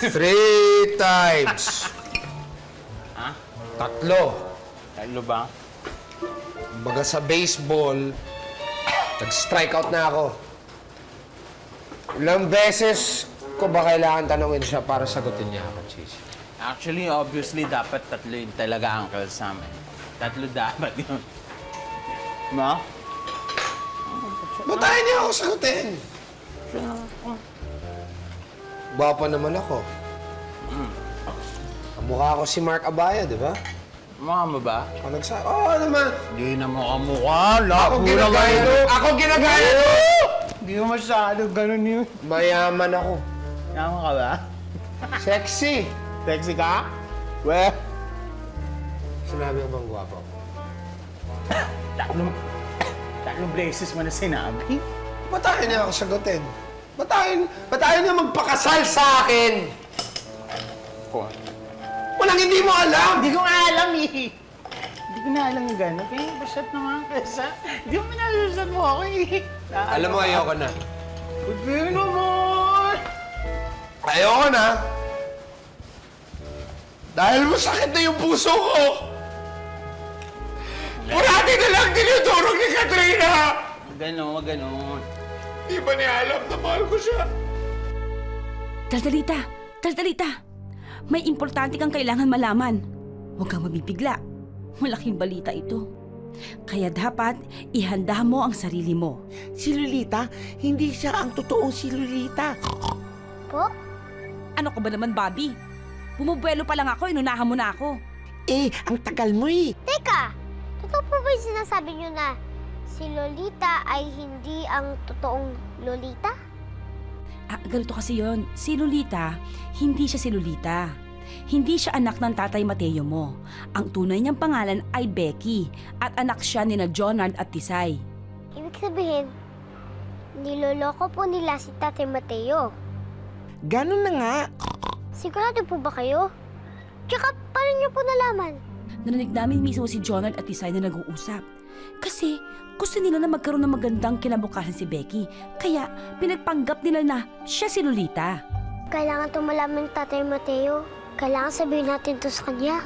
3 times. Ha? 3. Talo ba? Baga sa baseball, nag-strikeout na ako. Ilang beses ko ba kailangan tanungin siya para sagutin niya ako, Chichi? Actually, obviously, dapat 3 yun talaga, Uncle Sam. 3 dapat yun. Ma? Ba't tayo niya ako sagutin? Gwapa naman ako. Kamukha ko si Mark Abaya, di ba? Mukha mo ba? Ako nagsabi, oo naman. Hindi na mukha. Ako ginagaya no! Ako ginagaya no! Hindi mo masyado ganun yun. Mayaman ako. Tama ka ba? Sexy. Sexy ka? Well, Sinabi ko bang gwapo? tatlong beses mo na sinabi. Ba't tayo niya ako sagutin? Ba't tayo niya magpakasal sa akin? Walang hindi mo alam! Hindi ko nga alam eh. Hindi ko na alam yung gano'n. Kaya basyat naman kesa. Hindi mo minalusan mo ako eh. Alam mo, ayoko na. Hindi naman! Ayoko na! Dahil masakit na yung puso ko! Murati na lang dinudurog ni Katrina! Ganon. Di ba niya alam na mahal ko siya? Daldalita! May importante kang kailangan malaman. Huwag kang mabibigla. Malaking balita ito. Kaya dapat ihanda mo ang sarili mo. Si Lolita, hindi siya ang totoong si Lolita. Po? Ano ka ba naman, Bobby? Bumubuelo pa lang ako, inunahan mo na ako. Eh, ang tagal mo eh. Teka! Totoo po ba yung sinasabi niyo na si Lolita ay hindi ang totoong Lolita? Ganito kasi yon. Si Lolita, hindi siya si Lolita. Hindi siya anak ng tatay Mateo mo. Ang tunay niyang pangalan ay Becky at anak siya ni Jonard at Tisay. Ibig sabihin, niloloko po nila si Tate Mateo. Ganun na nga. Sigurado po ba kayo? Tsaka, paano niyo po nalaman? Narinig namin mismo si Jonard at Tisay na nag-uusap. Kasi gusto nila na magkaroon ng magandang kinabukasan si Becky. Kaya pinagpanggap nila na siya si Lolita. Kailangan ito malaman ni Tate Mateo. Kailangan sabihin natin to sa kanya.